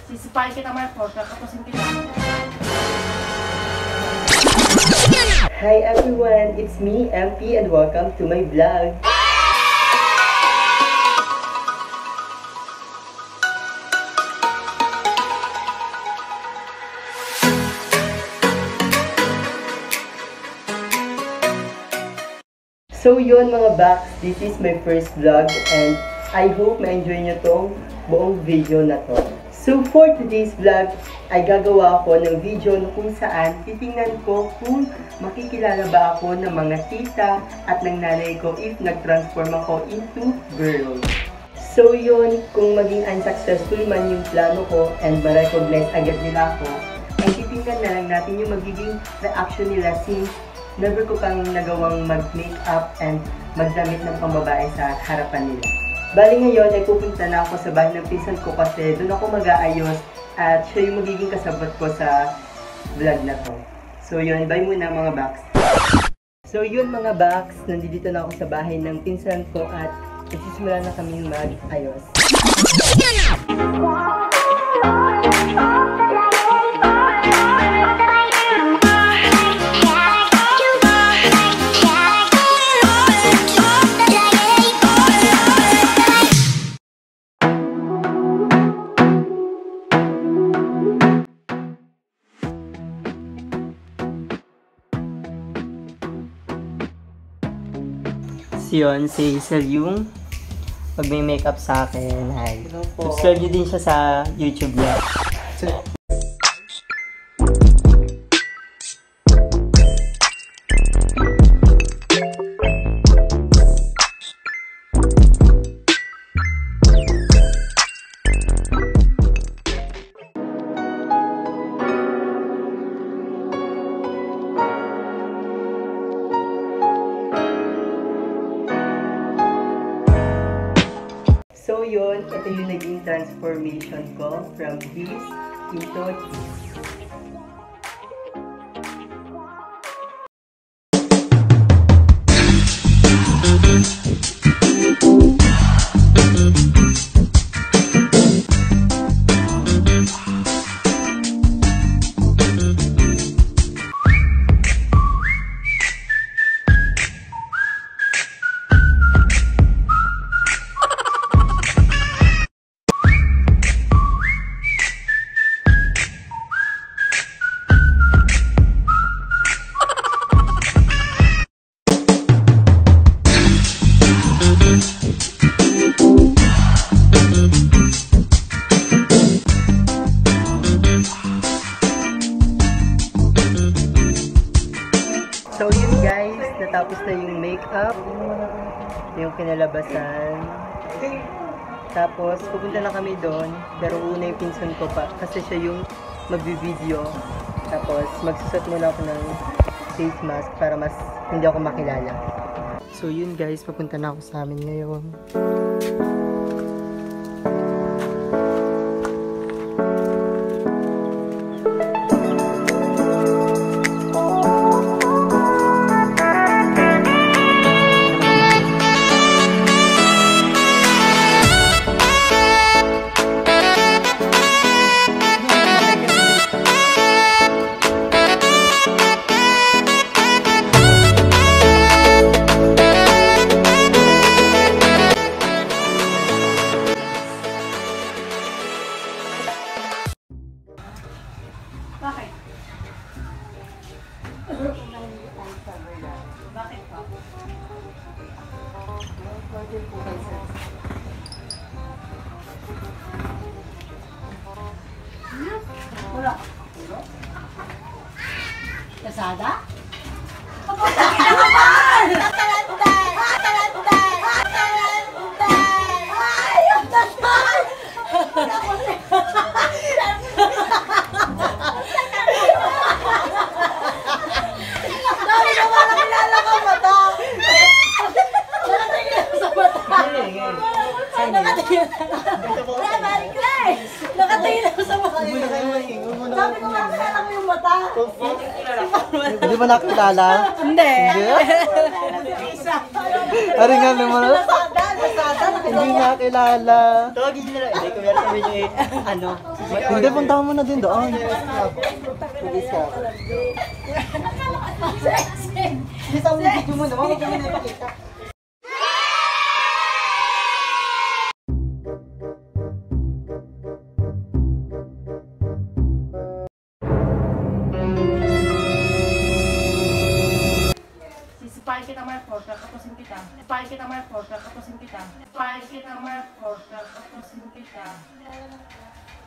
Sisipahin kita, Marcos. Kakapusin kita. Hi everyone, it's me, MP, and welcome to my vlog. So yun mga Baks, this is my first vlog and I hope ma-enjoy nyo tong buong video na to. So for today's vlog, ay gagawa ako ng video na kung saan titingnan ko kung makikilala ba ako ng mga tita at ng nanay ko if nag-transform ako into girl. So yun, kung maging unsuccessful man yung plano ko and ma-recognize agad nila ako, ay titingnan na lang natin yung magiging reaction nila since never ko pang nagawang mag-makeup and magdamit ng pambabae sa harapan nila. Bali ngayon ay pupunta na ako sa bahay ng pinsan ko kasi doon ako mag-aayos at siya yung magiging kasabot ko sa vlog na to. So yun, bye muna mga Baks. So yun mga Baks, nandito na ako sa bahay ng pinsan ko at nagsisimula na kami mag-ayos. Yun, si Hazel yung mag-makeup sa akin. Hi. Subscribe nyo din siya sa YouTube niya. So yun, ito yung naging transformation ko from this into this. So yun guys, natapos na yung makeup, yung kinalabasan. Tapos pupunta na kami doon, pero una yung pinsan ko pa kasi siya yung magbi-video. Tapos magsusot muna ako ng face mask para mas hindi ako makilala. So yun guys, papunta na ako sa amin ngayon. Bakit? Bakit pa? Wala. Kasada? Nakatingin ako sa mata. Sabi ko nga, kilala ko yung mata. Hindi mo nakilala? Hindi. Ari nga naman. Nasada. Hindi nakilala. Tawagin nyo na lang. Hindi ko meron kami yung ano, Hindi, puntahan mo na din doon. Bilis ka. Hindi sa mga video mo na, huwag mo na ipakita. Sisipain kita, Marcos, kakatapusin kita. Sisipain kita, Marcos, kakatapusin kita. Sisipain kita, Marcos, kakatapusin kita.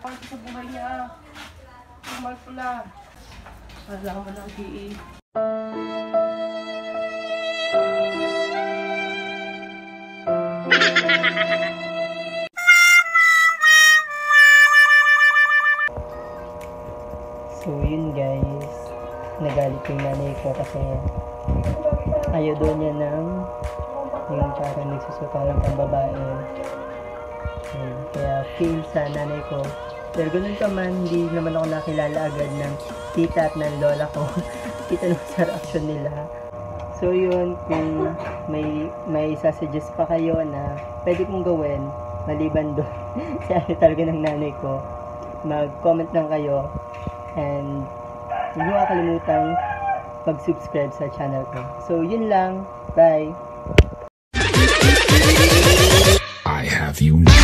Parang sa buhay niya. Tumal pula. Wala ka ng PE. So yun guys, nagalit yung nanay ko kasi ayaw daw niya ng yung parang nagsusukang ng pambabae. Kaya feel sa nanay ko. Pero ganun pa man, hindi naman ako nakilala agad ng tita at ng lola ko. Kita naman sa reaction nila. So yun, kung may sasuggest pa kayo na pwede kong gawin, maliban doon, kasi talaga ng nanay ko, mag-comment lang kayo. And huwag niyo kakalimutang mag-subscribe sa channel ko. So yun lang, bye! I have you now.